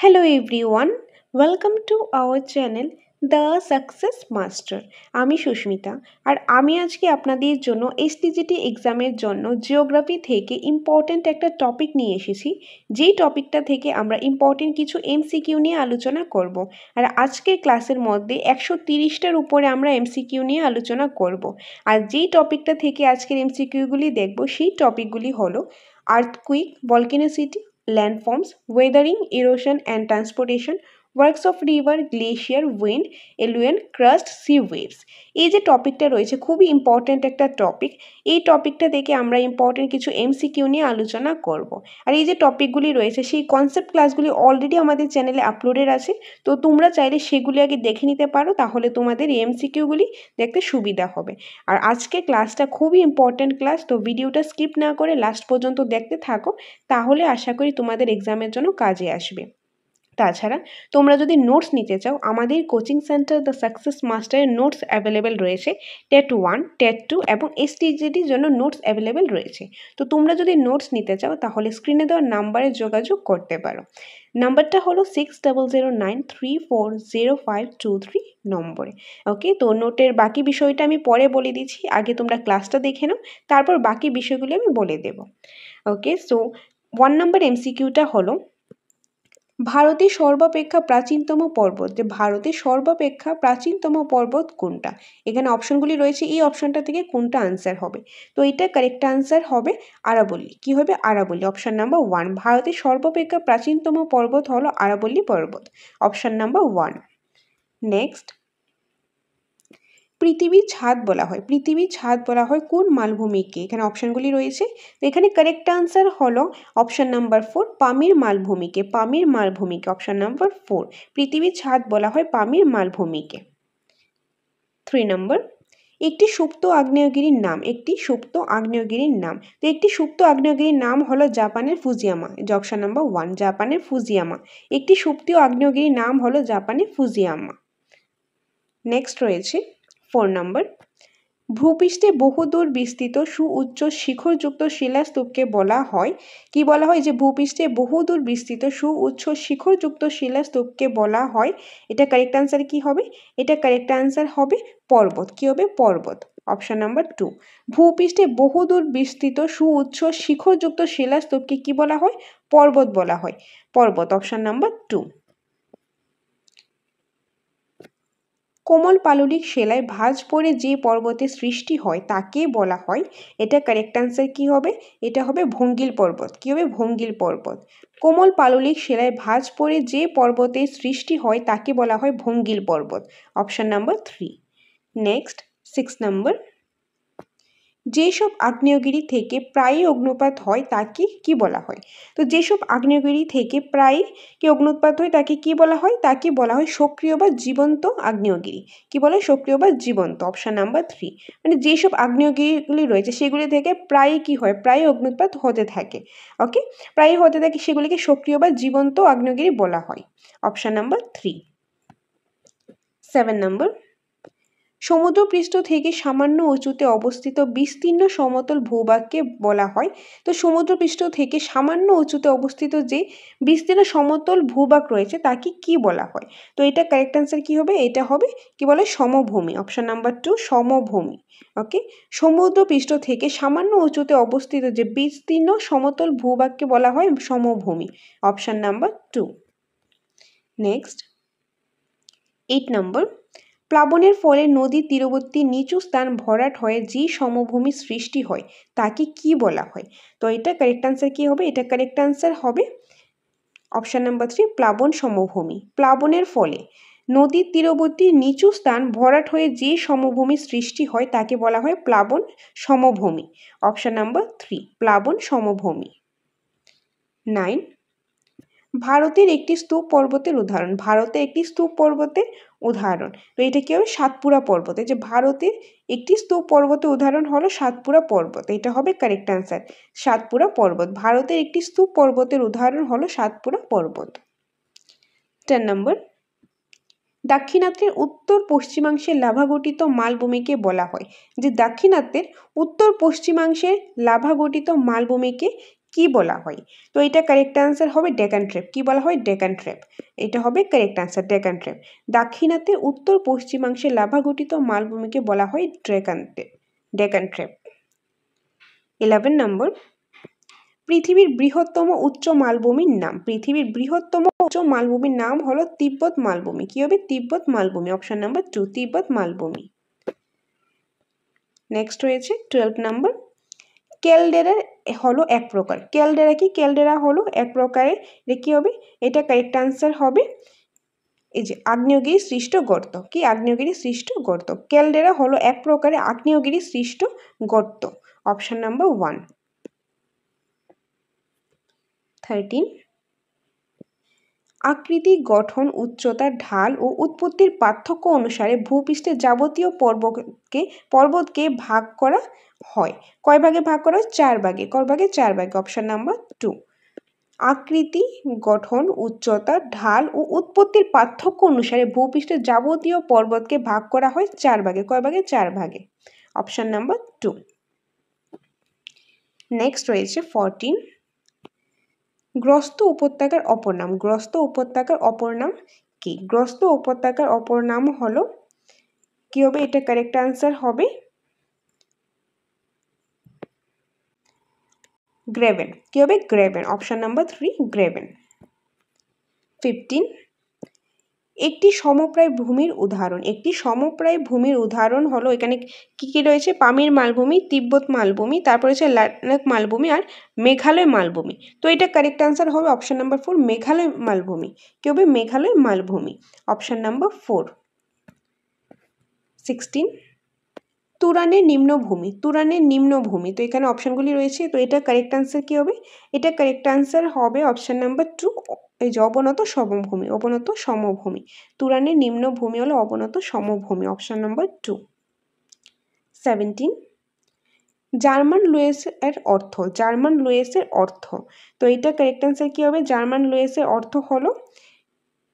Hello everyone, welcome to our channel The Success Master. আমি সুস্মিতা আর আমি আজকে আপনাদের জন্য এসটিজিটি এক্সামের জন্য জিওগ্রাফি থেকে ইম্পর্ট্যান্ট একটা টপিক নিয়ে এসেছি, যেই টপিকটা থেকে আমরা ইম্পর্ট্যান্ট কিছু এমসিকিউ নিয়ে আলোচনা করব। আর আজকের ক্লাসের মধ্যে 130টার উপরে আমরা এমসিকিউ নিয়ে আলোচনা করব। আর যেই টপিকটা থেকে আজকের এমসিকিউগুলি দেখব সেই টপিকগুলি হলো earthquake, ভলকানোসিটি, landforms, weathering, erosion and transportation, works of river, glacier, wind, alluvium, crust, sea waves। এই যে টপিকটা রয়েছে খুবই ইম্পর্ট্যান্ট একটা টপিক। এই টপিকটা থেকে আমরা ইম্পর্ট্যান্ট কিছু এমসিকিউ নিয়ে আলোচনা করব। আর এই যে টপিকগুলি রয়েছে সেই কনসেপ্ট ক্লাসগুলি অলরেডি আমাদের চ্যানেলে আপলোডেড আছে, তো তোমরা চাইলে সেগুলি আগে দেখে নিতে পারো, তাহলে তোমাদের এই এমসিকিউগুলি দেখতে সুবিধা হবে। আর আজকে ক্লাসটা খুবই ইম্পর্ট্যান্ট ক্লাস, তো ভিডিওটা স্কিপ না করে লাস্ট পর্যন্ত দেখতে থাকো, তাহলে আশা করি তোমাদের এক্সামের জন্য কাজে আসবে। তাছাড়া তোমরা যদি নোটস নিতে চাও, আমাদের কোচিং সেন্টার দ্য সাকসেস মাস্টারের নোটস অ্যাভেলেবেল রয়েছে। টেট 1, টেট 2 এবং এসটিজিটির জন্য নোটস অ্যাভেলেবেল রয়েছে। তো তোমরা যদি নোটস নিতে চাও তাহলে স্ক্রিনে দেওয়া নাম্বারে যোগাযোগ করতে পারো। নাম্বারটা হলো 6009340523 নম্বরে। ওকে, তো নোটের বাকি বিষয়টা আমি পরে বলে দিচ্ছি, আগে তোমরা ক্লাসটা দেখে নাও, তারপর বাকি বিষয়গুলি আমি বলে দেব। ওকে, সো 1 নম্বর এমসিকিউটা হলো ভারতের সর্বাপেক্ষা প্রাচীনতম পর্বত, যে ভারতের সর্বাপেক্ষা প্রাচীনতম পর্বত কোনটা? এখানে অপশনগুলি রয়েছে, এই অপশনটা থেকে কোনটা আনসার হবে? তো এটা কারেক্ট আনসার হবে আরাবল্লী। কি হবে? আরাবল্লী। অপশন নাম্বার 1, ভারতের সর্বাপেক্ষা প্রাচীনতম পর্বত হলো আরাবল্লী পর্বত। Option number 1। নেক্সট, পৃথিবীর ছাদ বলা হয়, পৃথিবীর ছাদ বলা হয় কোন মালভূমিকে? এখানে অপশনগুলি রয়েছে, তো এখানে কারেক্ট আনসার হলো অপশন নাম্বার 4, পামির মালভূমিকে। পামির মালভূমিকে, অপশন নাম্বার 4, পৃথিবীর ছাদ বলা হয় পামির মালভূমিকে। 3 নম্বর, একটি সুপ্ত আগ্নেয়গিরির নাম, একটি সুপ্ত আগ্নেয়গিরির নাম। তো একটি সুপ্ত আগ্নেয়গিরির নাম হলো জাপানের ফুজিয়ামা। অপশন নাম্বার 1, জাপানের ফুজিয়ামা। একটি সুপ্ত আগ্নেয়গিরির নাম হলো জাপানের ফুজিয়ামা। নেক্সট রয়েছে 4 নম্বর, ভূপৃষ্ঠে বহুদূর বিস্তৃত সুউচ্চ শিখরযুক্ত শিলাস্তূপকে বলা হয়, কি বলা হয়? যে ভূপৃষ্ঠে বহুদূর বিস্তৃত সুউচ্চ শিখরযুক্ত শিলাস্তূপকে বলা হয়, এটা কারেক্ট আনসার কি হবে? এটা কারেক্ট আনসার হবে পর্বত। কি হবে? পর্বত। অপশন নাম্বার 2, ভূপৃষ্ঠে বহুদূর বিস্তৃত সুউচ্চ শিখরযুক্ত শিলাস্তূপকে কি বলা হয়? পর্বত বলা হয়। পর্বত। Option number 2। কোমল পাললিক শিলায় ভাঁজ পড়ে যে পর্বতের সৃষ্টি হয় তাকে বলা হয়, এটা কারেক্ট আনসার কি হবে? এটা হবে ভঙ্গিল পর্বত। কি হবে? ভঙ্গিল পর্বত। কোমল পাললিক শিলায় ভাঁজ পড়ে যে পর্বতের সৃষ্টি হয় তাকে বলা হয় ভঙ্গিল পর্বত। Option number 3। নেক্সট 6 নম্বর, যেসব আগ্নেয়গিরি থেকে প্রায়ই অগ্নুৎপাত হয় তাকে কি বলা হয়? তো যেসব আগ্নেয়গিরি থেকে প্রায়ই অগ্নুৎপাত হয় তাকে কি বলা হয়? তাকে বলা হয় সক্রিয় বা জীবন্ত আগ্নেয়গিরি। কি বলে? সক্রিয় বা জীবন্ত। অপশন নাম্বার 3, মানে যেসব আগ্নেয়গিরিগুলি রয়েছে সেগুলি থেকে প্রায়ই কি হয়? প্রায়ই অগ্নুৎপাত হতে থাকে। ওকে, প্রায়ই হতে থাকে, সেগুলিকে সক্রিয় বা জীবন্ত আগ্নেয়গিরি বলা হয়। Option number 3। 7 নম্বর, সমুদ্রপৃষ্ঠ থেকে সামান্য উঁচুতে অবস্থিত বিস্তীর্ণ সমতল ভূভাগকে বলা হয়। তো সমুদ্রপৃষ্ঠ থেকে সামান্য উঁচুতে অবস্থিত যে বিস্তীর্ণ সমতল ভূভাগ রয়েছে তাকে কি বলা হয়? তো এটা কারেক্ট আনসার কি হবে? এটা হবে কি বলে? সমভূমি। অপশন নাম্বার 2, সমভূমি। ওকে, সমুদ্রপৃষ্ঠ থেকে সামান্য উঁচুতে অবস্থিত যে বিস্তীর্ণ সমতল ভূভাগকে বলা হয় সমভূমি। Option number 2। নেক্সট 8 নম্বর, প্লাবনের ফলে নদীর তীরবর্তী নিচু স্থান ভরাট হয়ে যে সমভূমি সৃষ্টি হয় তাকে কি বলা হয়? তো এটা কারেক্ট আনসার কি হবে? এটা কারেক্ট আনসার হবে অপশন নাম্বার 3, প্লাবন সমভূমি। প্লাবনের ফলে নদীর তীরবর্তী নিচু স্থান ভরাট হয়ে যে সমভূমি সৃষ্টি হয় তাকে বলা হয় প্লাবন সমভূমি। অপশন নাম্বার 3, প্লাবন সমভূমি। 9, ভারতের একটি স্তূপ পর্বতের উদাহরণ। ভারতের একটি স্তূপ পর্বতের উদাহরণ, তো এটা কি হবে? সাতপুরা পর্বত। যে ভারতের একটি স্তূপ পর্বতের উদাহরণ হলো সাতপুরা পর্বত, এটা হবে কারেক্ট আনসার। সাতপুরা পর্বত, ভারতের একটি স্তূপ পর্বতের উদাহরণ হলো সাতপুরা পর্বত। 10 নম্বর, দাক্ষিণাত্যের উত্তর পশ্চিমাংশের লাভাগঠিত মালভূমিকে বলা হয়, যে দাক্ষিণাত্যের উত্তর পশ্চিমাংশের লাভাগঠিত মালভূমিকে কি বলা হয়? তো এটা কারেক্ট আনসার হবে ডেকান ট্রেপ। কি বলা হয়? ডেকান ট্রেপ। এটা হবে কারেক্ট আনসার, ডেকান ট্রেপ। দাক্ষিণাত্যের উত্তর পশ্চিমাংশে লাভা গঠিত মালভূমিকে বলা হয় ডেকান ট্রেপ। 11 নম্বর, পৃথিবীর বৃহত্তম উচ্চ মালভূমির নাম। পৃথিবীর বৃহত্তম উচ্চ মালভূমির নাম হলো তিব্বত মালভূমি। কি হবে? তিব্বত মালভূমি। অপশন নাম্বার 2, তিব্বত মালভূমি। নেক্সট রয়েছে 12 নম্বর, ক্যালডেরা হলো এক প্রকার। ক্যালডেরা কি? ক্যালডেরা হলো এক প্রকারের, এটা কি হবে? এটা কারেক্ট আনসার হবে এই যে আগ্নেয়গিরি সৃষ্ট গর্ত। কি? আগ্নেয়গিরি সৃষ্ট গর্ত। ক্যালডেরা হলো এক প্রকারের আগ্নেয়গিরি সৃষ্ট গর্ত। Option number 1। 13, আকৃতি, গঠন, উচ্চতা, ঢাল ও উৎপত্তির পার্থক্য অনুসারে ভূপৃষ্ঠের যাবতীয় পর্বতকে ভাগ করা হয়। কয় ভাগে ভাগ করা হয়? 4 ভাগে। কয় ভাগে? 4 ভাগে। Option number 2। আকৃতি, গঠন, উচ্চতা, ঢাল ও উৎপত্তির পার্থক্য অনুসারে ভূপৃষ্ঠের যাবতীয় পর্বতকে ভাগ করা হয় 4 ভাগে। কয় ভাগে? 4 ভাগে। Option number 2। নেক্সট রয়েছে 14, গ্রস্ত উপত্যকার অপর নাম। গ্রস্ত উপত্যকার অপর নাম কি? গ্রস্ত উপত্যকার অপর নাম হলো কি হবে? এটা কারেক্ট আনসার হবে গ্রেভেন। কি হবে? গ্রেভেন। Option number 3, গ্রেভেন। 15, একটি সমপ্রায় ভূমির উদাহরণ। একটি সমপ্রায় ভূমির উদাহরণ হলো, এখানে কি কি রয়েছে? পামির মালভূমি, তিব্বত মালভূমি, তারপর হচ্ছে লাদাখ মালভূমি আর মেঘালয় মালভূমি। তো এটা কারেক্ট আনসার হবে অপশন নাম্বার 4, মেঘালয় মালভূমি। কি হবে? মেঘালয় মালভূমি। Option number 4। 16, তুরানের নিম্নভূমি। তুরানের নিম্নভূমি, তো এখানে অপশনগুলি রয়েছে, তো এটা কারেক্ট আনসার কি হবে? এটা কারেক্ট আনসার হবে অপশন নাম্বার 2, এই যে অবনত সমভূমি। অবনত সমভূমি। তুরানের নিম্নভূমি হলো অবনত সমভূমি। Option number 2। 17, জার্মান লুয়েসের অর্থ। জার্মান লুয়েসের অর্থ, তো এটা কারেক্ট আনসার কি হবে? জার্মান লুয়েসের অর্থ হলো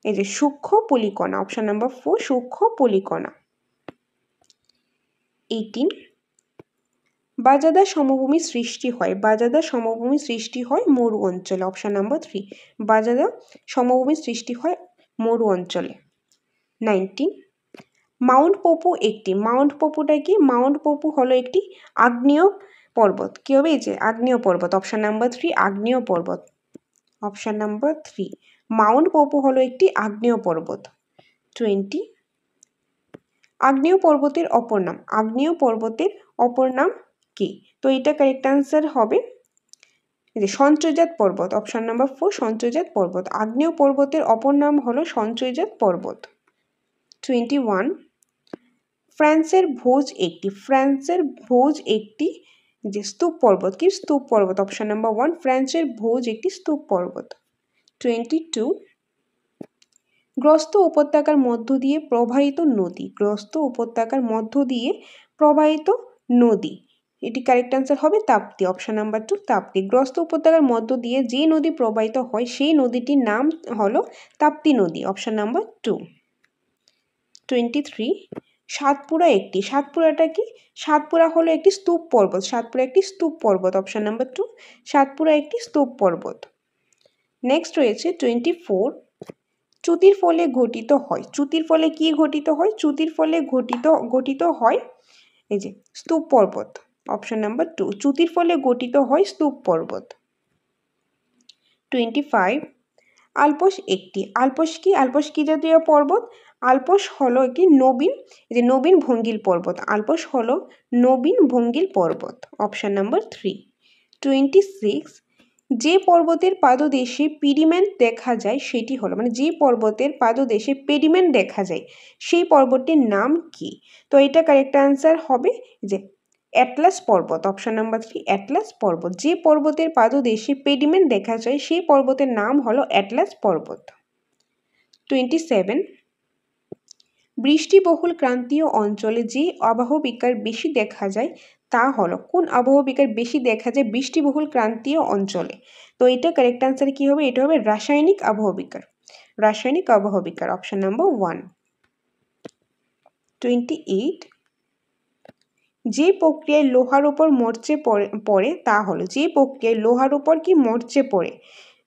এই যে সূক্ষ্ম পলিকণা। অপশন নাম্বার 4, সূক্ষ্ম পলিকণা। 18, বাজাদা সমভূমি সৃষ্টি হয়। বাজাদা সমভূমি সৃষ্টি হয় মরু অঞ্চলে। অপশন নাম্বার 3, বাজাদা সমভূমি সৃষ্টি হয় মরু অঞ্চলে। 19, মাউন্ট পপু একটি। মাউন্ট পপুটা কি? মাউন্ট পপু হলো একটি আগ্নেয় পর্বত। কি হবে? এই যে আগ্নেয় পর্বত। অপশন নাম্বার 3, আগ্নেয় পর্বত। অপশন নাম্বার 3, মাউন্ট পপু হলো একটি আগ্নেয় পর্বত। 20, আগ্নেয় পর্বতের অপর নাম। আগ্নেয় পর্বতের অপর নাম কি? তো এটা কারেক্ট আনসার হবে এই যে সঞ্চয়জাত পর্বত। অপশন নাম্বার 4, সঞ্চয়জাত পর্বত। আগ্নেয় পর্বতের অপর নাম হলো সঞ্চয়জাত পর্বত। 21, ফ্রান্সের ভোজ একটি। ফ্রান্সের ভোজ একটি যে স্তূপ পর্বত। কি? স্তূপ পর্বত। অপশন নাম্বার 1, ফ্রান্সের ভোজ একটি স্তূপ পর্বত। 22, গ্রস্ত উপত্যকার মধ্য দিয়ে প্রবাহিত নদী। গ্রস্ত উপত্যকার মধ্য দিয়ে প্রবাহিত নদী, এটি কারেক্ট আনসার হবে তাপ্তি। Option number 2, Tapti. গ্রস্ত উপত্যকার মধ্য দিয়ে যে নদী প্রবাহিত হয় সেই নদীটির নাম হলো তাপ্তি নদী। Option number 2। 23, সাতপুরা একটি। সাতপুরাটা কি? সাতপুরা হলো একটি স্তূপ পর্বত। সাতপুরা একটি স্তূপ পর্বত। অপশন নাম্বার 2, সাতপুরা একটি স্তূপ পর্বত। নেক্সট রয়েছে 24, চ্যুতির ফলে গঠিত হয়। চ্যুতির ফলে কি গঠিত হয়? চ্যুতির ফলে গঠিত হয় এই যে স্তূপ পর্বত। অপশন নাম্বার 2, চ্যুতির ফলে গঠিত হয় স্তূপ পর্বত। 25, আল্পস একটি। আল্পস কি? আল্পস কি জাতীয় পর্বত? আল্পস হলো একটি নবীন ভঙ্গিল পর্বত। আল্পস হলো নবীন ভঙ্গিল পর্বত। Option number 3। 26, যে পর্বতের পাদদেশে পিডিমেন্ট দেখা যায় সেটি হলো, মানে যে পর্বতের পাদদেশে পেডিমেন্ট দেখা যায় সেই পর্বতটির নাম কি? তো এটা কারেক্ট আনসার হবে যে অ্যাটলাস পর্বত। অপশন নাম্বার 3, অ্যাটলাস পর্বত। যে পর্বতের পাদদেশে পেডিমেন্ট দেখা যায় সেই পর্বতের নাম হলো অ্যাটলাস পর্বত। 27, বৃষ্টিবহুল ক্রান্তীয় অঞ্চলে যে আবহবিকার বেশি দেখা যায় তা হলো, কোন আবহবিকার বেশি দেখা যায় বৃষ্টিবহুল ক্রান্তীয় অঞ্চলে? তো এটা কারেক্ট আনসার কি হবে? এটা হবে রাসায়নিক আবহবিকার। রাসায়নিক আবহবিকার। Option number 1। 28, যে প্রক্রিয়ায় লোহার উপর মরচে পড়ে তা হলো, যে প্রক্রিয়ায় লোহার উপর কি মরচে পড়ে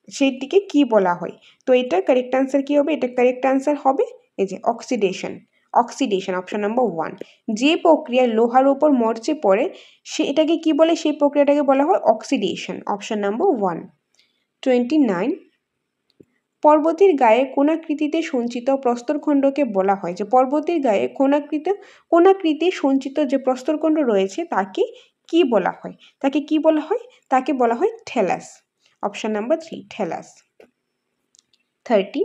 সেটিকে কি বলা হয়? তো এটা কারেক্ট আনসার কি হবে? এটা কারেক্ট আনসার হবে এই যে অক্সিডেশন। Oxidation option number 1। যে প্রক্রিয়ায় লোহার উপর মরচে পড়ে এটাকে কি বলে? সেই প্রক্রিয়াটাকে বলা হয় অক্সিডেশন। Option number 1। 29, পর্বতের গায়ে কোণাকৃতিতে সঞ্চিত প্রস্তরখণ্ডকে বলা হয়, যে পর্বতের গায়ে কোণাকৃতি সঞ্চিত যে প্রস্তরখণ্ড রয়েছে তাকে কি বলা হয়? তাকে কি বলা হয়? তাকে বলা হয় থেলাস। Option number 3 থেলাস। 30,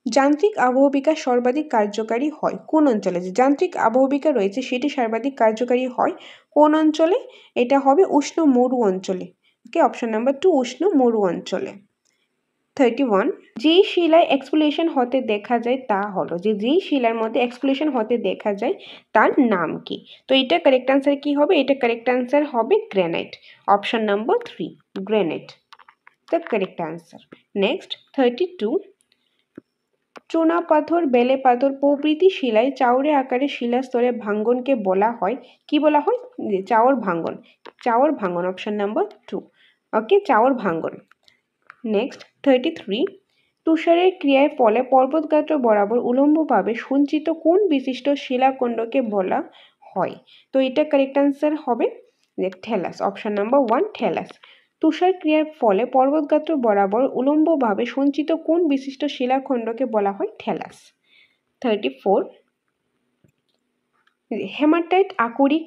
যান্ত্রিক আবহবিকা সর্বাধিক কার্যকারী হয় কোন অঞ্চলে? যে যান্ত্রিক আবহবিকা রয়েছে সেটি সর্বাধিক কার্যকারী হয় কোন অঞ্চলে? এটা হবে উষ্ণ মরু অঞ্চলে। ওকে, অপশন নাম্বার 2 উষ্ণ মরু অঞ্চলে। 31, যেই শিলায় এক্সফোলিয়েশন হতে দেখা যায় তা হলো, যে যেই শিলার মধ্যে এক্সফোলিয়েশন হতে দেখা যায় তার নাম কি? তো এটা কারেক্ট আনসার কি হবে? এটা কারেক্ট আনসার হবে granite. Option number 3 granite the correct answer. Next 32, চুনা পাথর, বেলে পাথর প্রভৃতি শিলায় চাউরে আকারে শিলাস্তরে ভাঙ্গনকে বলা হয় কি বলা হয়? চাওর ভাঙ্গন। চাওর ভাঙ্গন অপশন নাম্বার 2। ওকে, চাওর ভাঙ্গন। নেক্সট 33, তুষারের ক্রিয়ার ফলে পর্বতগাত্র বরাবর উলম্বভাবে সঞ্চিত কোন বিশিষ্ট শিলাখণ্ডকে বলা হয়? তো এটা কারেক্ট আনসার হবে থেলাস। Option number 1 থেলাস। তুষার ক্রিয়ার ফলে পর্বতগাত্র বরাবর উলম্বভাবে সঞ্চিত কোন বিশিষ্ট শিলাখণ্ডকে বলা হয়? থেলাস। 34, হেমাটাইট আকরিক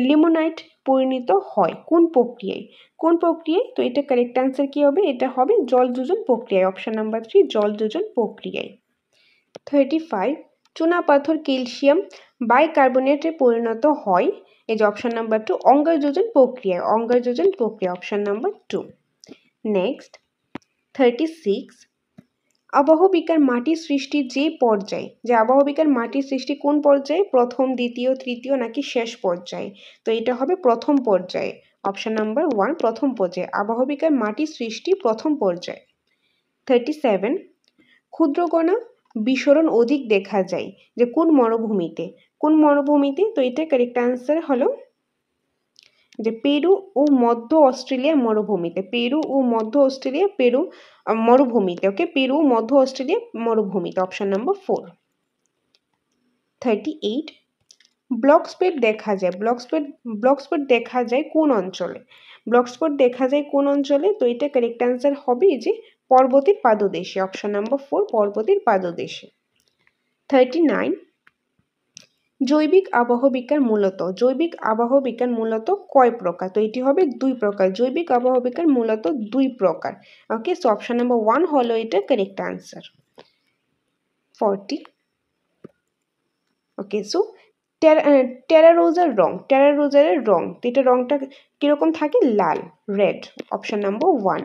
লিমোনাইট পরিণত হয় কোন প্রক্রিয়ায়? কোন প্রক্রিয়ায়? তো এটা কারেক্ট আনসার কি হবে? এটা হবে জলযোজন প্রক্রিয়ায়। অপশন নাম্বার 3 জলযোজন প্রক্রিয়ায়। 35, চুনাপাথর ক্যালসিয়াম বাইকার্বনেটে পরিণত হয় এই যে অপশন নাম্বার 2 অঙ্গারযোজন প্রক্রিয়ায়। অঙ্গারযোজন প্রক্রিয়া অপশন নাম্বার 2। নেক্সট 36, আবহবিকার মাটি সৃষ্টির যে পর্যায়ে, যে আবহবিকার মাটি সৃষ্টি কোন পর্যায়ে? প্রথম, দ্বিতীয়, তৃতীয় নাকি শেষ পর্যায়ে? তো এটা হবে প্রথম পর্যায়ে। অপশন নাম্বার 1 প্রথম পর্যায়ে। আবহবিকার মাটি সৃষ্টি প্রথম পর্যায়ে। 37, ক্ষুদ্রকণা বিস্ফোরণ অধিক দেখা যায় যে কোন মরুভূমিতে? কোন মরুভূমিতে? তো এটা কারেক্ট আনসার হলো যে পেরু ও মধ্য অস্ট্রেলিয়া মরুভূমিতে। পেরু ও মধ্য অস্ট্রেলিয়া মরুভূমিতে। ওকে, পেরু মধ্য অস্ট্রেলিয়া মরুভূমিতে। Option number 4। 38, ব্লক স্পট দেখা যায় ব্লক স্পট দেখা যায় কোন অঞ্চলে? ব্লক স্পট দেখা যায় কোন অঞ্চলে? তো এটা কারেক্ট আনসার হবে যে পর্বতের পাদদেশে। অপশন নাম্বার 4 পর্বতের পাদদেশে। 39, জৈবিক আবহবিজ্ঞান মূলত কয় প্রকার? তো এটি হবে 2 প্রকার। জৈবিক আবহবিজ্ঞান মূলত 2 প্রকার। ওকে, সো অপশন নাম্বার 1 হলো এটা কারেক্ট আনসার। 40, ওকে, সো টেরারোজার রং, তো এটা রংটা কিরকম থাকে? লাল, রেড। Option number 1।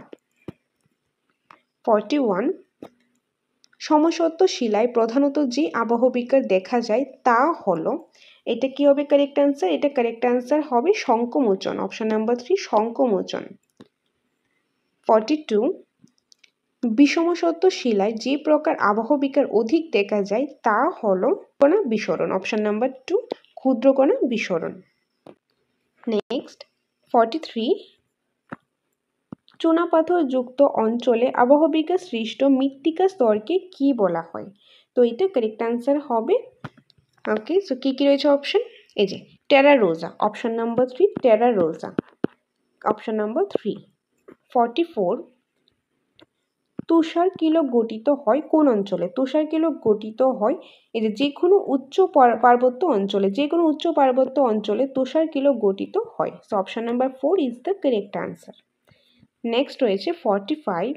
41, সমসত্ব শিলায় প্রধানত যে আবহবিকার দেখা যায় তা হলো, এটা কি হবে কারেক্ট আনসার? এটা কারেক্ট আনসার হবে শঙ্কুমোচন। Option number 3 শঙ্কুমোচন। 42, বিষমসত্ব শিলায় যে প্রকার আবহবিকার অধিক দেখা যায় তা হলো কণা বিস্ফোরণ। অপশন নাম্বার 2 ক্ষুদ্রকণা বিস্ফোরণ। নেক্সট 43, চুনাপাথর যুক্ত অঞ্চলে আবহবিকা সৃষ্ট মৃত্তিকা স্তরকে কি বলা হয়? তো এটা কারেক্ট আনসার হবে, ওকে, সো কি কি রয়েছে অপশন? এই যে terra rossa. Option number 3 terra rossa. Option number 3। 44, তুষার কিলক গঠিত হয় কোন অঞ্চলে? তুষার কিলক গঠিত হয় এই যে কোনো উচ্চ পার্বত্য অঞ্চলে। যে কোনো উচ্চ পার্বত্য অঞ্চলে তুষার কিলক গঠিত হয়। So option number 4 is the correct answer. Next রয়েছে 45,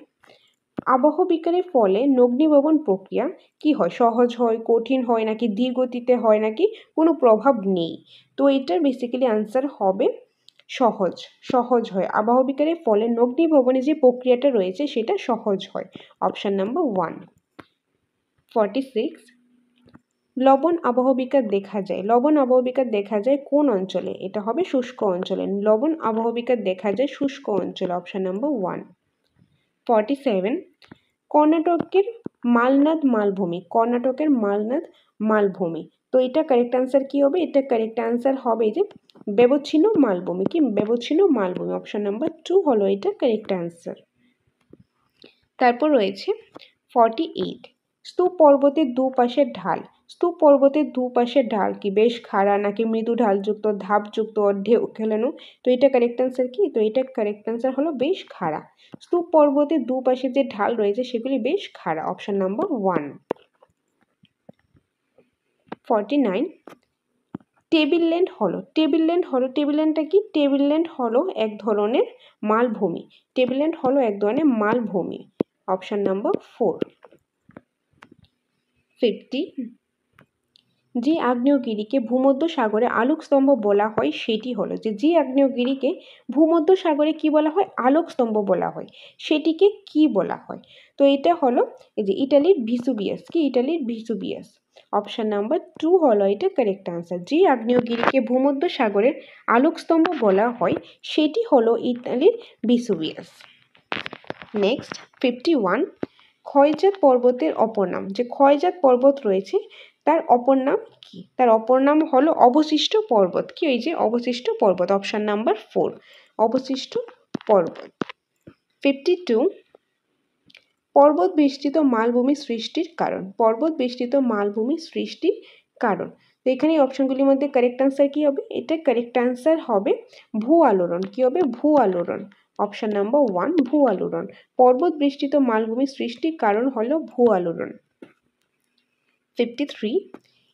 আবহবিকারের ফলে নগ্নিভবন প্রক্রিয়া কি হয়? সহজ হয়, কঠিন হয় নাকি ধীরগতিতে হয় নাকি কোনো প্রভাব নেই? তো এটার বেসিক্যালি আনসার হবে সহজ হয়। আবহবিকারের ফলে নগ্নিভবনে যে প্রক্রিয়াটা রয়েছে সেটা সহজ হয়। Option number 1। 46, লবণ আবহবিকার দেখা যায় কোন অঞ্চলে? এটা হবে শুষ্ক অঞ্চলে। লবণ আবহবিকার দেখা যায় শুষ্ক অঞ্চলে। Option number 1। 47, কর্ণাটকের মালনাদ মালভূমি, কর্ণাটকের মালনাদ মালভূমি। তো এটা কারেক্ট আনসার কি হবে? এটা কারেক্ট আনসার হবে যে ব্যবচ্ছিন্ন মালভূমি। কি ব্যবচ্ছিন্ন মালভূমি? অপশন নাম্বার 2 হলো এটা কারেক্ট আনসার। তারপর রয়েছে 48, স্তূপ পর্বতের দুপাশের ঢাল। স্তূপ পর্বতের দুপাশের ঢাল কি বেশ খাড়া নাকি মৃদু ঢালযুক্ত, ধাপযুক্ত, ঢেউ খেলানো? তো এটা কারেক্ট আনসার কি? তো এটা কারেক্ট আনসার হলো বেশ খাড়া। স্তূপ পর্বতের দুপাশে যে ঢাল রয়েছে সেগুলি বেশ খাড়া। Option number 1। 49, টেবিল ল্যান্ড হলো। টেবিল ল্যান্ড হলো, টেবিল ল্যান্ডটা কি? টেবিল ল্যান্ড হলো এক ধরনের মালভূমি। টেবিল ল্যান্ড হলো এক ধরনের মালভূমি। Option number 4। 50, যে আগ্নেয়গিরিকে ভূমধ্যসাগরে আলোকস্তম্ভ বলা হয় সেটি হলো, যে আগ্নেয়গিরিকে ভূমধ্যসাগরে কি বলা হয়? আলোকস্তম্ভ বলা হয়, সেটিকে কি বলা হয়? তো এটা হলো এই যে ইটালির ভিসুভিয়াস। কি? ইটালির ভিসুভিয়াস। অপশন নাম্বার 2 হলো এটা কারেক্ট আনসার। যে আগ্নেয়গিরিকে ভূমধ্যসাগরের আলোকস্তম্ভ বলা হয় সেটি হলো ইতালির ভিসুভিয়াস। নেক্সট 51, ক্ষয়জাত পর্বতের অপর নাম। যে ক্ষয়জাত পর্বত রয়েছে তার অপর নাম কি? তার অপর নাম হলো অবশিষ্ট পর্বত। কি? ওই যে অবশিষ্ট পর্বত। অপশন নাম্বার 4, অবশিষ্ট পর্বত। 52, পর্বত বেষ্টিত মালভূমি সৃষ্টির কারণ। পর্বত বেষ্টিত মালভূমি সৃষ্টির কারণ। তো এখানে অপশনগুলির মধ্যে কারেক্ট আনসার কি হবে? এটা কারেক্ট আনসার হবে ভূ আলোড়ন। কি হবে? ভূ আলোড়ন। অপশন নাম্বার 1, ভূ আলোড়ন। পর্বত বেষ্টিত মালভূমি সৃষ্টির কারণ হলো ভূ আলোড়ন। 53,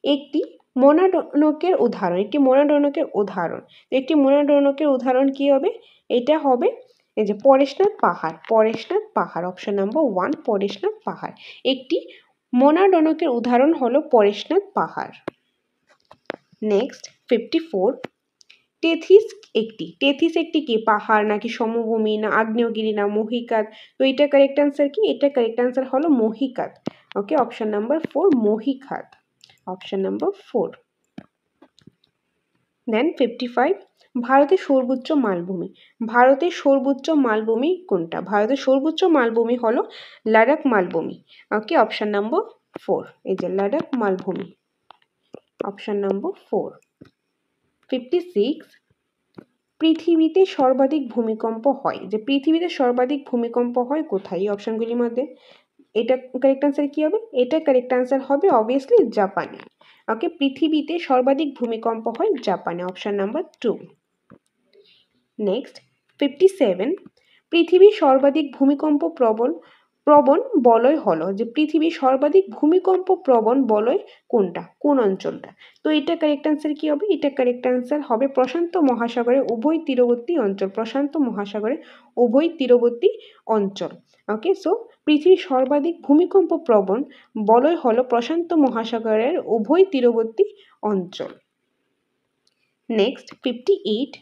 একটি মনাডনকের উদাহরণ। একটি মনাডনকের উদাহরণ। একটি মনাডনকের উদাহরণ কি হবে? এটা হবে এই যে পরেশনাথ পাহাড়। পরেশনাথ পাহাড়। অপশন নাম্বার 1, পরেশনাথ পাহাড়। একটি মনাডনকের উদাহরণ হলো পরেশনাথ পাহাড়। নেক্সট 54, টেথিস একটি। টেথিস একটি কি? পাহাড় নাকি সমভূমি না আগ্নেয়গিরি না মহিকাত? তো এটা কারেক্ট আনসার কি? এটা কারেক্ট আনসার হলো মহিকাত। ওকে, অপশন নাম্বার 4, মহিকাত। Option number 4। দেন 55, ভারতের সর্বোচ্চ মালভূমি। ভারতের সর্বোচ্চ মালভূমি কোনটা? ভারতের সর্বোচ্চ মালভূমি হলো লাদাখ মালভূমি। ওকে, অপশন নাম্বার 4, এই যে লাদাখ মালভূমি। Option number 4। 56, পৃথিবীতে সর্বাধিক ভূমিকম্প হয়। যে পৃথিবীতে সর্বাধিক ভূমিকম্প হয় কোথায়? এই অপশনগুলির মধ্যে এটা কারেক্ট আনসার কি হবে? এটা কারেক্ট আনসার হবে অবভিয়াসলি জাপানে। ওকে, পৃথিবীতে সর্বাধিক ভূমিকম্প হয় জাপানে। Option number 2। নেক্সট 57, পৃথিবীর সর্বাধিক ভূমিকম্প প্রবণ বলয় হলো। যে পৃথিবীর সর্বাধিক ভূমিকম্প প্রবণ বলয় কোনটা? কোন অঞ্চলটা? তো এটা কারেক্ট আনসার কি হবে? এটা কারেক্ট আনসার হবে প্রশান্ত মহাসাগরের উভয় তীরবর্তী অঞ্চল। প্রশান্ত মহাসাগরের উভয় তীরবর্তী অঞ্চল। ওকে, সো পৃথিবীর সর্বাধিক ভূমিকম্প প্রবণ বলয় হলো প্রশান্ত মহাসাগরের উভয় তীরবর্তী অঞ্চল। নেক্সট 58,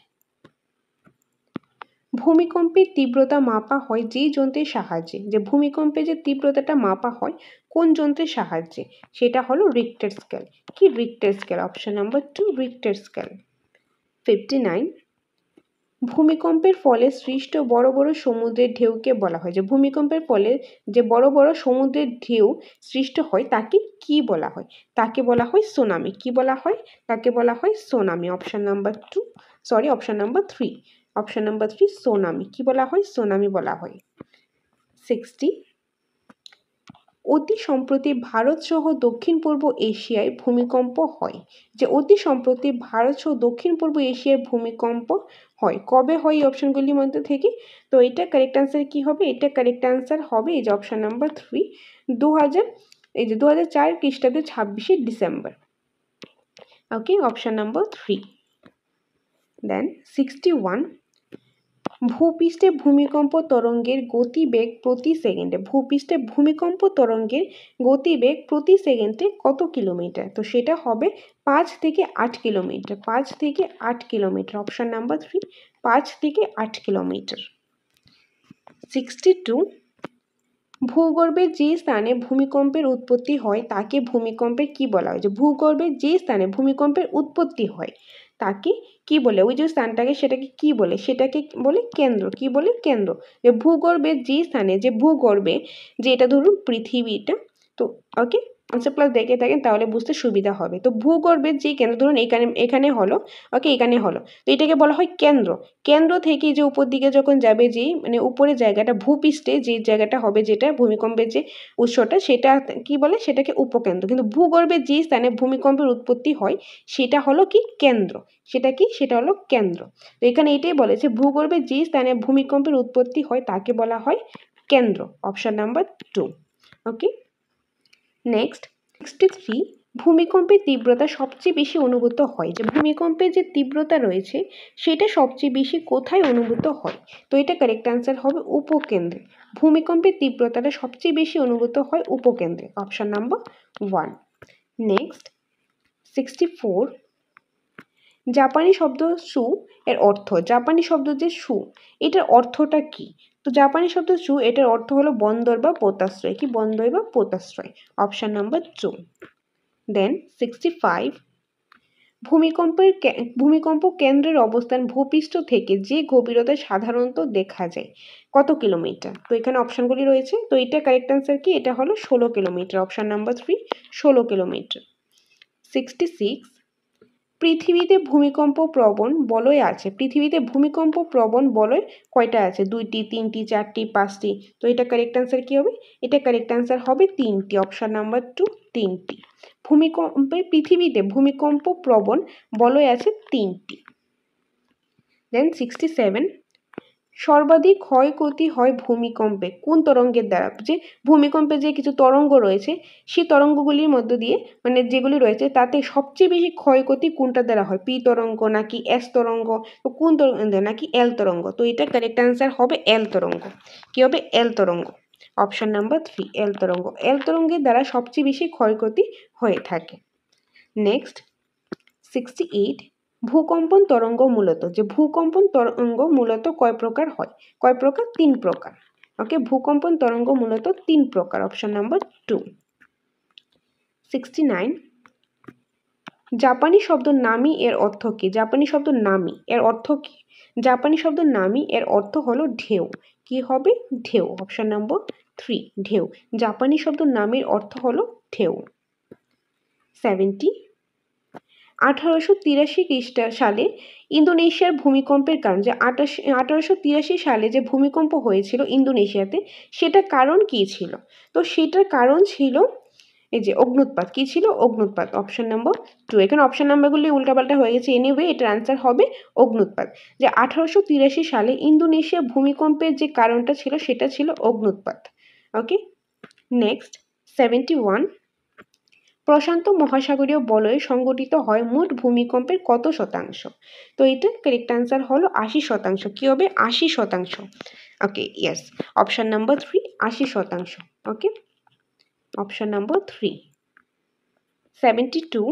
ভূমিকম্পের তীব্রতা মাপা হয় যে যন্ত্রের সাহায্যে। যে ভূমিকম্পের যে তীব্রতাটা মাপা হয় কোন যন্ত্রের সাহায্যে? সেটা হলো রিক্টার স্কেল। কি? Richter scale. Option number 2, Richter scale. 59, ভূমিকম্পের ফলে সৃষ্ট বড় বড় সমুদ্রের ঢেউকে বলা হয়। যে ভূমিকম্পের ফলে যে বড় বড় সমুদ্রের ঢেউ সৃষ্ট হয় তাকে কি বলা হয়? তাকে বলা হয় সুনামি। কি বলা হয়? তাকে বলা হয় tsunami. Option number 2, sorry option number 3। Option number 3, tsunami. কি বলা হয়? সুনামি বলা হয়। 60, অতি সম্প্রতি ভারত সহ দক্ষিণ পূর্ব এশিয়ায় ভূমিকম্প হয়। যে অতি সম্প্রতি ভারত সহ দক্ষিণ পূর্ব এশিয়ায় ভূমিকম্প হয় কবে হয় এই অপশনগুলির মধ্যে থেকে? তো এটা কারেক্ট আনসার কি হবে? এটা কারেক্ট আনসার হবে এই যে অপশন নাম্বার 3, 2004 খ্রিস্টাব্দে 26শে ডিসেম্বর। ওকে, অপশন নাম্বার 3। দেন 61, ভূপৃষ্ঠে ভূমিকম্প তরঙ্গের গতিবেগ প্রতি সেকেন্ডে। ভূপৃষ্ঠে ভূমিকম্প তরঙ্গের গতিবেগ প্রতি সেকেন্ডে কত কিলোমিটার? তো সেটা হবে 5 থেকে 8 কিলোমিটার। 5 থেকে 8 কিলোমিটার। অপশন নাম্বার 3, 5 থেকে 8 কিলোমিটার। 62, ভূগর্ভে যে স্থানে ভূমিকম্পের উৎপত্তি হয় তাকে ভূমিকম্পের কি বলা হয়? যে ভূগর্ভে যে স্থানে ভূমিকম্পের উৎপত্তি হয় তাকে কি বলে? ওই যে স্থানটাকে সেটাকে কি বলে? সেটাকে বলে কেন্দ্র। কি বলে? কেন্দ্র। যে ভূগর্ভে যে স্থানে, যে ভূগর্ভে, যে এটা ধরুন পৃথিবীটা, তো ওকে, কনসেপ্ট ক্লাস দেখে থাকেন তাহলে বুঝতে সুবিধা হবে। তো ভূগর্ভের যে কেন্দ্র, ধরুন এখানে হলো, ওকে এখানে হলো, তো এটাকে বলা হয় কেন্দ্র। কেন্দ্র থেকে যে উপর দিকে যখন যাবে, যেই মানে উপরের জায়গাটা, ভূপৃষ্ঠে যে জায়গাটা হবে, যেটা ভূমিকম্পের যে উৎসটা, সেটা কি বলে, সেটাকে উপকেন্দ্র। কিন্তু ভূগর্ভের যে স্থানে ভূমিকম্পের উৎপত্তি হয় সেটা হলো কি, কেন্দ্র। সেটা কি, সেটা হলো কেন্দ্র। তো এখানে এটাই বলেছে, ভূগর্ভের যে স্থানে ভূমিকম্পের উৎপত্তি হয় তাকে বলা হয় কেন্দ্র। Option number 2। ওকে, নেক্সট 63, ভূমিকম্পের তীব্রতা সবচেয়ে বেশি অনুভূত হয়। যে ভূমিকম্পের যে তীব্রতা রয়েছে সেটা সবচেয়ে বেশি কোথায় অনুভূত হয়? তো এটা কারেক্ট অ্যান্সার হবে উপকেন্দ্রে। ভূমিকম্পের তীব্রতাটা সবচেয়ে বেশি অনুভূত হয় উপকেন্দ্রে। Option number 1। নেক্সট 64, জাপানি শব্দ সু এর অর্থ, জাপানি শব্দ যে সু, এটার অর্থটা কি? তো জাপানি শব্দ সু, এটার অর্থ হলো বন্দর বা পোতাশ্রয়। কি, বন্দর বা পোতাশ্রয়। Option number 2। দেন 65, ভূমিকম্প কেন্দ্রের অবস্থান ভূপৃষ্ঠ থেকে যে গভীরতায় সাধারণত দেখা যায় কত কিলোমিটার? তো এখানে অপশনগুলি রয়েছে, তো এটা কারেক্ট অ্যান্সার কি, এটা হলো 16 কিলোমিটার। Option number 3, 16 kilometre. 66, পৃথিবীতে ভূমিকম্প প্রবণ বলয় আছে। পৃথিবীতে ভূমিকম্প প্রবণ বলয় কয়টা আছে? 2টি, 3টি, 4টি, 5টি। তো এটা কারেক্ট অ্যান্সার কি হবে? এটা কারেক্ট অ্যান্সার হবে 3টি। অপশন নাম্বার 2, 3টি। পৃথিবীতে ভূমিকম্প প্রবণ বলয় আছে 3টি। দেন 67, সর্বাধিক ক্ষয়ক্ষতি হয় ভূমিকম্পে কোন তরঙ্গের দ্বারা? যে ভূমিকম্পে যে কিছু তরঙ্গ রয়েছে, সেই তরঙ্গগুলির মধ্য দিয়ে, মানে যেগুলি রয়েছে তাতে সবচেয়ে বেশি ক্ষয়ক্ষতি কোনটার দ্বারা হয়? পি তরঙ্গ নাকি এস তরঙ্গ, তো কোন তরঙ্গ, নাকি এল তরঙ্গ? তো এটা কারেক্ট অ্যান্সার হবে এল তরঙ্গ। কি হবে? এল তরঙ্গ। অপশন নাম্বার 3, এল তরঙ্গ। এল তরঙ্গের দ্বারা সবচেয়ে বেশি ক্ষয়ক্ষতি হয়ে থাকে। নেক্সট 68, ভূকম্পন তরঙ্গ মূলত, যে ভূকম্পন তরঙ্গ মূলত কয় প্রকার হয়? কয় প্রকার? 3 প্রকার। ওকে, ভূকম্পন তরঙ্গ মূলত 3 প্রকার। Option number 2। 69, জাপানি শব্দ নামি এর অর্থ কি? জাপানি শব্দ নামি এর অর্থ কি? জাপানি শব্দ নামি এর অর্থ হলো ঢেউ। কি হবে? ঢেউ। অপশন নাম্বার 3, ঢেউ। জাপানি শব্দ নামির অর্থ হলো ঢেউ। 70, 1883 সালে ইন্দোনেশিয়ার ভূমিকম্পের কারণ, যে 1883 সালে যে ভূমিকম্প হয়েছিল ইন্দোনেশিয়াতে, সেটার কারণ কি ছিল? তো সেটার কারণ ছিল এই যে অগ্নুৎপাত। কি ছিল? অগ্নুৎপাত। Option number 2। এখানে অপশন নাম্বারগুলি উল্টাপাল্টা হয়ে গেছে, এনিওয়ে এটার আনসার হবে অগ্নুৎপাত। যে 1883 সালে ইন্দোনেশিয়া ভূমিকম্পের যে কারণটা ছিল সেটা ছিল অগ্নুৎপাত। ওকে, নেক্সট 71, প্রশান্ত মহাসাগরীয় বলয়ে সংঘটিত হয় মোট ভূমিকম্পের কত শতাংশ? তো এটা কারেক্ট অ্যান্সার হলো 80%। কি হবে? 80%। ওকে, ইয়েস। Option number 3, 80%। ওকে, অপশন নাম্বার 3। 72,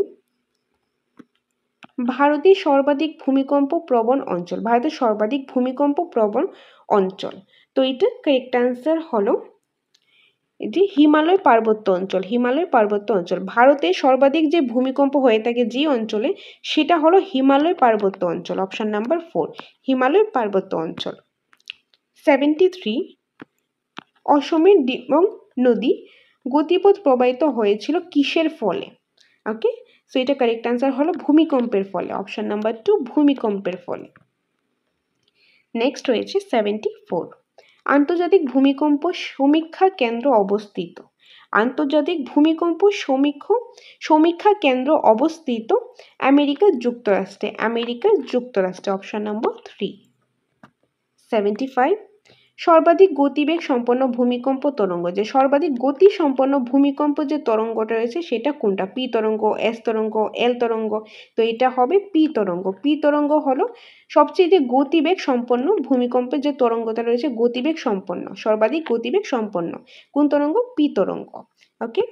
ভারতের সর্বাধিক ভূমিকম্প প্রবণ অঞ্চল। ভারতের সর্বাধিক ভূমিকম্প প্রবণ অঞ্চল, তো এটা কারেক্ট অ্যান্সার হলো যে হিমালয় পার্বত্য অঞ্চল। হিমালয় পার্বত্য অঞ্চল। ভারতে সর্বাধিক যে ভূমিকম্প হয়ে থাকে যে অঞ্চলে, সেটা হলো হিমালয় পার্বত্য অঞ্চল। অপশন নাম্বার 4, হিমালয় পার্বত্য অঞ্চল। 73, অসমের ডিবং নদী গতিপথ প্রবাহিত হয়েছিল কিসের ফলে? ওকে, সো এটা কারেক্ট অ্যান্সার হলো ভূমিকম্পের ফলে। অপশন নাম্বার 2, ভূমিকম্পের ফলে। নেক্সট রয়েছে 74, আন্তর্জাতিক ভূমিকম্প সমীক্ষা কেন্দ্র অবস্থিত। আন্তর্জাতিক ভূমিকম্প সমীক্ষা কেন্দ্র অবস্থিত আমেরিকা যুক্তরাষ্ট্রে। আমেরিকা যুক্তরাষ্ট্রে। Option number 3। 75, সর্বাধিক গতিবেগ সম্পন্ন ভূমিকম্প তরঙ্গ। যে সর্বাধিক গতি সম্পন্ন ভূমিকম্প যে তরঙ্গটা রয়েছে সেটা কোনটা? পি তরঙ্গ, এস তরঙ্গ, এল তরঙ্গ। তো এটা হবে পি তরঙ্গ। পি তরঙ্গ হলো সবচেয়ে যে গতিবেগ সম্পন্ন ভূমিকম্পের যে তরঙ্গটা রয়েছে, গতিবেগ সম্পন্ন, সর্বাধিক গতিবেগ সম্পন্ন কোন তরঙ্গ? পি তরঙ্গ। ওকে,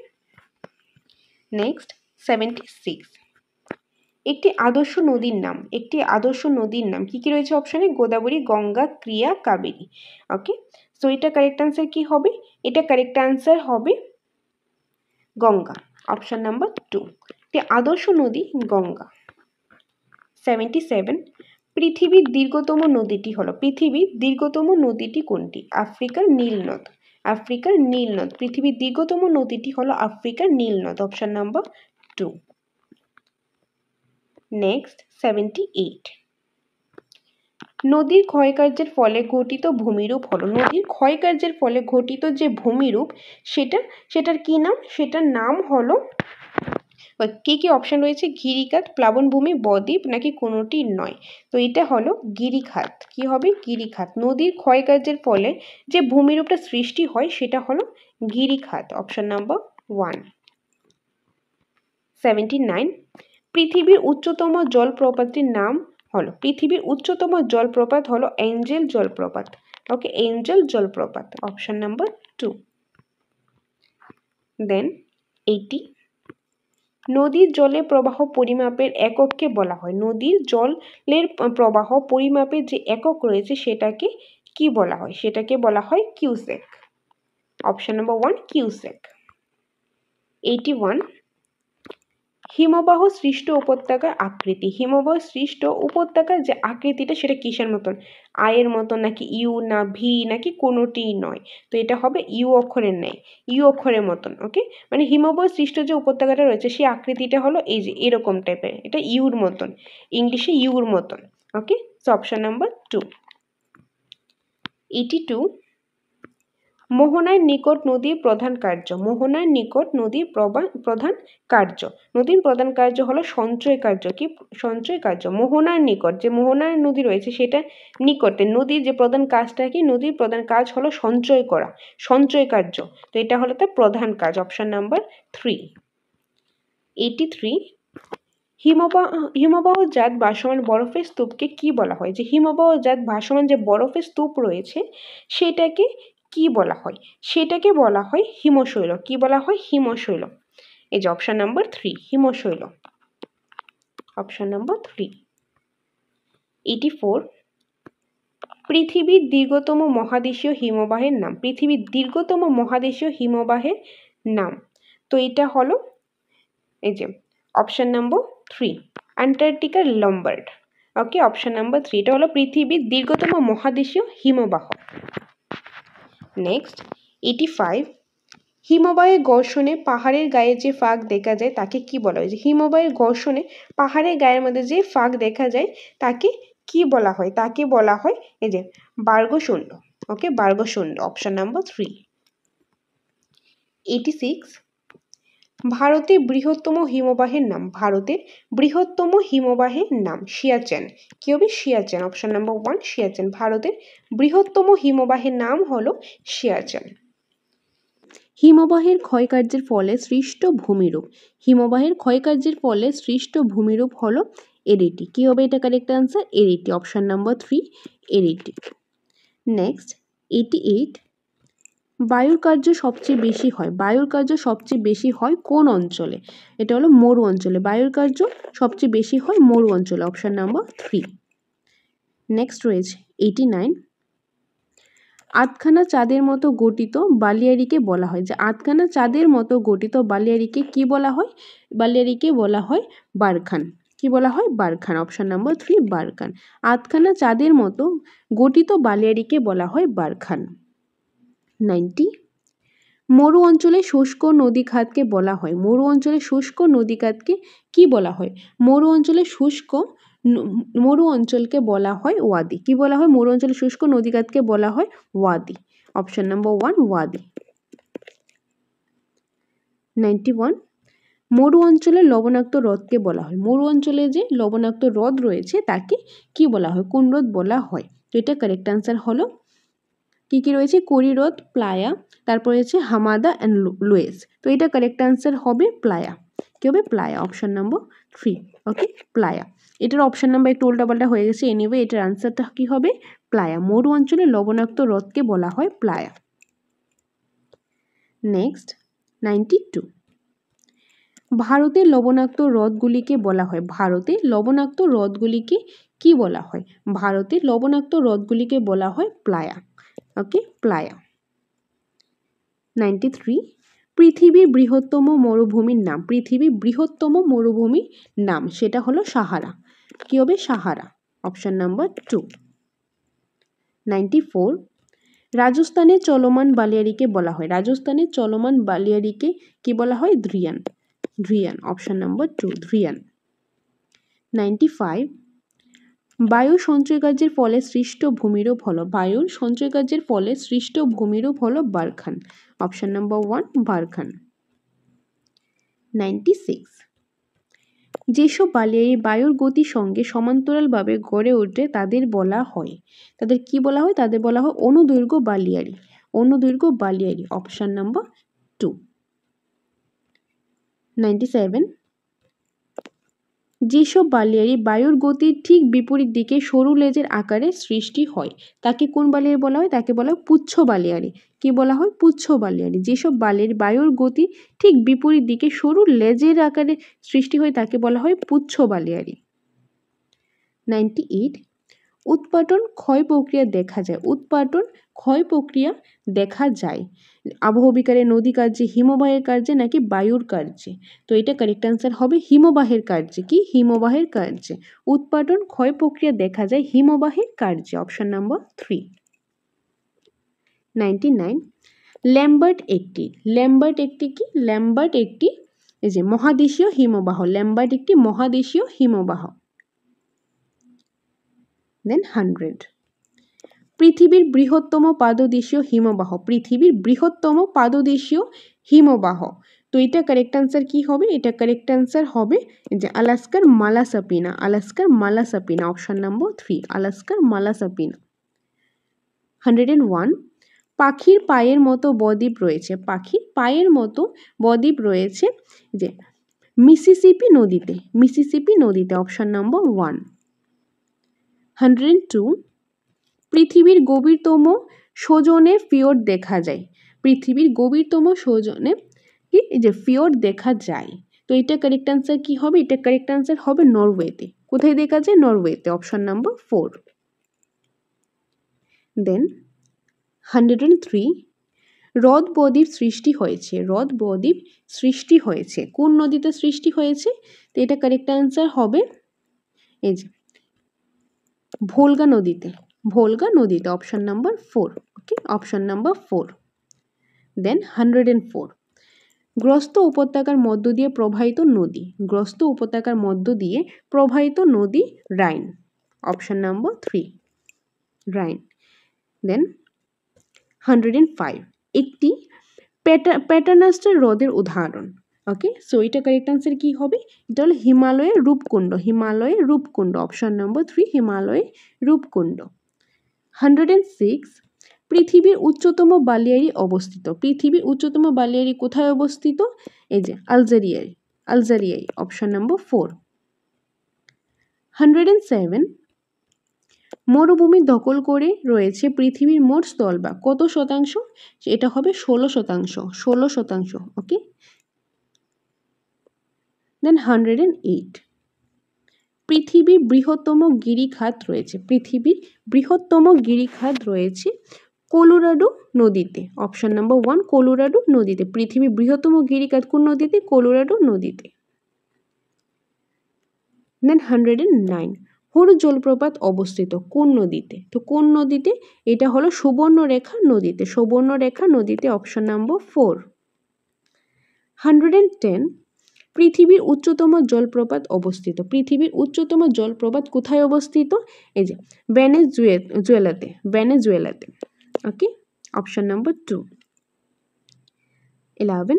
নেক্সট 76, একটি আদর্শ নদীর নাম। একটি আদর্শ নদীর নাম কি কি রয়েছে অপশনে? গোদাবরী, গঙ্গা, ক্রিয়া, কাবেরী। ওকে, সো এটা কারেক্ট আনসার কি হবে? এটা কারেক্ট আনসার হবে গঙ্গা। অপশন নাম্বার 2, একটি আদর্শ নদী গঙ্গা। 77, পৃথিবীর দীর্ঘতম নদীটি হলো, পৃথিবীর দীর্ঘতম নদীটি কোনটি? আফ্রিকার নীল নদ। আফ্রিকার নীল নদ। পৃথিবীর দীর্ঘতম নদীটি হলো আফ্রিকার নীল নদ, অপশন নাম্বার 2। নেক্সট 78, নদীর ক্ষয়কার্যের ফলে ঘটিত ভূমিরূপ হলো, নদীর ক্ষয়কার্যের ফলে ঘটিত যে ভূমিরূপ সেটার কি নাম, সেটার নাম হলো, কি কি অপশন রয়েছে, গিরিখাত, প্লাবনভূমি, বদ্বীপ নাকি কোনোটি নয়। তো এটা হলো গিরিখাত। কি হবে, গিরিখাত। নদীর ক্ষয়কার্যের ফলে যে ভূমিরূপটা সৃষ্টি হয় সেটা হলো গিরিখাত, অপশন নাম্বার 1। 79, পৃথিবীর উচ্চতম জলপ্রপাতটির নাম হলো, পৃথিবীর উচ্চতম জলপ্রপাত হলো এঞ্জেল জলপ্রপাত। ওকে, এঞ্জেল জলপ্রপাত, অপশন নাম্বার 2। দেন 80, নদীর জলের প্রবাহ পরিমাপের একককে বলা হয়, নদীর জলের প্রবাহ পরিমাপের যে একক রয়েছে সেটাকে কি বলা হয়, সেটাকে বলা হয় কিউসেক, অপশন নাম্বার 1 কিউসেক। 81, হিমবাহ সৃষ্ট উপত্যকার আকৃতি, হিমবাহ সৃষ্ট উপত্যকার যে আকৃতিটা সেটা কিসের মতন, আয়ের মতন নাকি ইউ না ভি নাকি কোনোটি নয়। তো এটা হবে ইউ অক্ষরের নেই, ইউ অক্ষরের মতন। ওকে, মানে হিমবাহ সৃষ্ট যে উপত্যকাটা রয়েছে সেই আকৃতিটা হলো এই যে এরকম টাইপের, এটা ইউর মতন, ইংলিশে ইউর মতন। ওকে, সো অপশন নাম্বার 2। 82, মোহনার নিকট নদীর প্রধান কার্য, মোহনার নিকট নদীর প্রধান কার্য, নদীর প্রধান কার্য হলো সঞ্চয় কার্য। কি সঞ্চয় কার্য, মোহনার নিকট যে মোহনার নদী রয়েছে সেটা নিকটে নদীর যে প্রধান কাজটা কি, নদীর প্রধান কাজ হলো সঞ্চয় করা, সঞ্চয় কার্য। তো এটা হলো তার প্রধান কাজ, অপশন নাম্বার 3। 83, হিমবাহজাত ভাসমান বরফের স্তূপকে কি বলা হয়, যে হিমবাহজাত ভাসমান যে বরফের স্তূপ রয়েছে সেটাকে কি বলা হয়, সেটাকে বলা হয় হিমশৈল। কি বলা হয়, হিমশৈল। এই যে অপশন নাম্বার 3 হিমশৈল, অপশন নাম্বার 3। 84, পৃথিবীর দীর্ঘতম মহাদেশীয় হিমবাহের নাম, পৃথিবীর দীর্ঘতম মহাদেশীয় হিমবাহের নাম। তো এটা হলো এই যে অপশন নাম্বার 3 অ্যান্টার্কটিকার লম্বার্ড। ওকে, অপশন নাম্বার 3 এটা হলো পৃথিবীর দীর্ঘতম মহাদেশীয় হিমবাহ। নেক্সট 85, হিমবাহের ঘর্ষণে পাহাড়ের গায়ে যে ফাঁক দেখা যায় তাকে কি বলা হয়, যে হিমবাহের ঘর্ষণে পাহাড়ের গায়ের মধ্যে যে ফাঁক দেখা যায় তাকে কি বলা হয়, তাকে বলা হয় এই যে বার্গশুণ্ড। ওকে, বার্গশুণ্ড, অপশন নাম্বার 3। 86, ভারতের বৃহত্তম হিমবাহের নাম, ভারতের বৃহত্তম হিমবাহের নাম সিয়াচেন। কি হবে, সিয়াচেন, অপশন নাম্বার 1 সিয়াচেন। ভারতের বৃহত্তম হিমবাহের নাম হলো সিয়াচেন। হিমবাহের ক্ষয়কার্যের ফলে সৃষ্ট ভূমিরূপ, হিমবাহের ক্ষয়কার্যের ফলে সৃষ্ট ভূমিরূপ হলো এরিটি। কি হবে এটা correct answer, arête, option number 3 arête. Next 88, বায়ুর কার্য সবচেয়ে বেশি হয়, বায়ুর কার্য সবচেয়ে বেশি হয় কোন অঞ্চলে, এটা হলো মরু অঞ্চলে, বায়ুর কার্য সবচেয়ে বেশি হয় মরু অঞ্চলে, অপশন নাম্বার 3। নেক্সট রয়েছে 89, আধখানা চাঁদের মতো গঠিত বালিয়াড়িকে বলা হয়, যে আধখানা চাঁদের মতো গঠিত বালিয়াড়িকে কি বলা হয়, বালিয়াড়িকে বলা হয় বারখান। কি বলা হয়, বারখান, অপশন নাম্বার 3 বারখান। আধখানা চাঁদের মতো গঠিত বালিয়াড়িকে বলা হয় বারখান। 90, মরু অঞ্চলে শুষ্ক নদীখাতকে বলা হয়, মরু অঞ্চলে শুষ্ক নদীখাতকে কি বলা হয়, মরু অঞ্চলে শুষ্ক মরু অঞ্চলকে বলা হয় ওয়াদি। কি বলা হয়, মরু অঞ্চলে শুষ্ক নদীখাতকে বলা হয় ওয়াদি, অপশন নাম্বার 1 ওয়াদি। 91, মরু অঞ্চলে লবণাক্ত হ্রদকে বলা হয়, মরু অঞ্চলে যে লবণাক্ত হ্রদ রয়েছে তাকে কি বলা হয়, কোন হ্রদ বলা হয়। তো এটা কারেক্ট আনসার হলো কি কি রয়েছে, কোরি হ্রদ, প্লায়া, তারপর রয়েছে হামাদা অ্যান্ড লুয়েস। তো এটা কারেক্ট আনসার হবে প্লায়া। কি হবে, প্লায়া, অপশন নাম্বার 3। ওকে, প্লায়া। এটার অপশন নাম্বার একটু উল্টাপাল্টা হয়ে গেছে, এনিওয়ে এটার আনসারটা কি হবে প্লায়া, মরু অঞ্চলে লবণাক্ত হ্রদকে বলা হয় প্লায়া। নেক্সট 92, ভারতের লবণাক্ত হ্রদগুলিকে বলা হয়, ভারতের লবণাক্ত হ্রদগুলিকে কি বলা হয়, ভারতের লবণাক্ত হ্রদগুলিকে বলা হয় প্লায়া। ওকে, প্লায়া। 93, পৃথিবীর বৃহত্তম মরুভূমির নাম, পৃথিবীর বৃহত্তম মরুভূমির নাম সেটা হলো সাহারা। কি হবে, সাহারা, অপশন নাম্বার 2। 94, রাজস্থানের চলমান বালিয়াড়িকে বলা হয়, রাজস্থানের চলমান বালিয়াড়িকে কি বলা হয়? ধ্রিয়ান। ধ্রিয়ান, অপশন নাম্বার 2, ধ্রিয়ান। 95, বায়ু সঞ্চয় কার্যের ফলে সৃষ্ট ভূমিরূপ হলো, বায়ুর সঞ্চয় কার্যের ফলে সৃষ্ট ভূমিরূপ হলো বারখান, অপশন নাম্বার 1, বারখান। 96, যেসব বালিয়াড়ি বায়ুর গতির সঙ্গে সমান্তরালভাবে গড়ে ওঠে তাদের বলা হয়, তাদের কি বলা হয়? তাদের বলা হয় অনুদৈর্ঘ্য বালিয়াড়ি, অনুদৈর্ঘ্য বালিয়াড়ি, অপশন নাম্বার 2। 97, যেসব বালিয়াড়ি বায়ুর গতির ঠিক বিপরীত দিকে সরু লেজের আকারে সৃষ্টি হয় তাকে কোন বালিয়াড়ি বলা হয়? তাকে বলা হয় পুচ্ছ বালিয়াড়ি। কি বলা হয়? পুচ্ছ বালিয়াড়ি। যেসব বালিয়াড়ি বায়ুর গতি ঠিক বিপরীত দিকে সরু লেজের আকারে সৃষ্টি হয় তাকে বলা হয় পুচ্ছ বালিয়াড়ি। 98, উৎপাটন ক্ষয় প্রক্রিয়া দেখা যায়, উৎপাটন ক্ষয় প্রক্রিয়া দেখা যায় আবহবিকারে, নদী কার্যে, হিমবাহের কার্যে নাকি বায়ুর কার্যে? তো এটা কারেক্ট অ্যান্সার হবে হিমবাহের কার্যে। কি? হিমবাহের কার্যে উৎপাটন ক্ষয় প্রক্রিয়া দেখা যায় হিমবাহের কার্যে, অপশন নাম্বার 3। 99, ল্যাম্বার্ট একটি, ল্যাম্বার্ট একটি কি? ল্যাম্বার্ট একটি এই যে মহাদেশীয় হিমবাহ, ল্যাম্বার্ট একটি মহাদেশীয় হিমবাহ। দেন 100, পৃথিবীর বৃহত্তম পাদদেশীয় হিমবাহ, পৃথিবীর বৃহত্তম পাদদেশীয় হিমবাহ। তো এটা কারেক্ট অ্যান্সার কি হবে? এটা কারেক্ট অ্যান্সার হবে যে আলাস্কার মালাসাপিনা, আলাস্কার মালাসাপিনা, অপশন নাম্বার 3, আলাস্কার মালাসাপিনা। 101, পাখির পায়ের মতো বদ্বীপ রয়েছে, পাখির পায়ের মতো বদ্বীপ রয়েছে যে মিসিসিপি নদীতে, মিসিসিপি নদীতে, অপশন নাম্বার 1। 102, পৃথিবীর গভীরতম সজনে ফিওর্ড দেখা যায়, পৃথিবীর গভীরতম সজনে কি এই যে ফিওর্ড দেখা যায়। তো এটা কারেক্ট অ্যান্সার কি হবে? এটা কারেক্ট অ্যান্সার হবে নরওয়েতে। কোথায় দেখা যায়? নরওয়েতে, অপশন নাম্বার 4। দেন 103, হ্রদ বদ্বীপ সৃষ্টি হয়েছে, হ্রদ বদ্বীপ সৃষ্টি হয়েছে কোন নদীতে সৃষ্টি হয়েছে? তো এটা কারেক্ট অ্যান্সার হবে এই যে ভোলগা নদীতে, ভোলগা নদীতে, অপশন নাম্বার 4। ওকে, অপশন নাম্বার 4। দেন 104, গ্রস্ত উপত্যকার মধ্য দিয়ে প্রবাহিত নদী, গ্রস্ত উপত্যকার মধ্য দিয়ে প্রবাহিত নদী রাইন, অপশন নাম্বার 3, রাইন। দেন 105, একটি প্যাটার্নাস্টার হ্রদের উদাহরণ। ওকে, সো এটা কারেক্ট অ্যান্সার কি হবে? এটা হলো হিমালয়ের রূপকুণ্ড, হিমালয়ের রূপকুণ্ড, অপশন নম্বর 3, হিমালয়ের রূপকুণ্ড। 106, পৃথিবীর উচ্চতম বালিয়াড়ি অবস্থিত, পৃথিবীর উচ্চতম বালিয়াড়ি কোথায় অবস্থিত? এই যে আলজেরিয়ায়, আলজেরিয়ায়, অপশন নম্বর 4। 107, মরুভূমি দখল করে রয়েছে পৃথিবীর মোট স্থলভাগ কত শতাংশ? এটা হবে 16%, 16%। ওকে। দেন 108, পৃথিবীর বৃহত্তম গিরিখাত রয়েছে, পৃথিবীর বৃহত্তম গিরিখাত রয়েছে কলোরাডো নদীতে, অপশন নাম্বার 1, কলোরাডো নদীতে। পৃথিবীর বৃহত্তম গিরিখাত কোন নদীতে? কলোরাডো নদীতে। দেন 109, হরু জলপ্রপাত অবস্থিত কোন নদীতে? তো কোন নদীতে? এটা হলো সুবর্ণরেখা নদীতে, সুবর্ণরেখা নদীতে, অপশন নাম্বার 4। 110, পৃথিবীর উচ্চতম জলপ্রপাত অবস্থিত, পৃথিবীর উচ্চতম জলপ্রপাত কোথায় অবস্থিত? এই যে ভেনেজুয়েলাতে, ভেনেজুয়েলাতে। ওকে, অপশন নাম্বার 2। 11,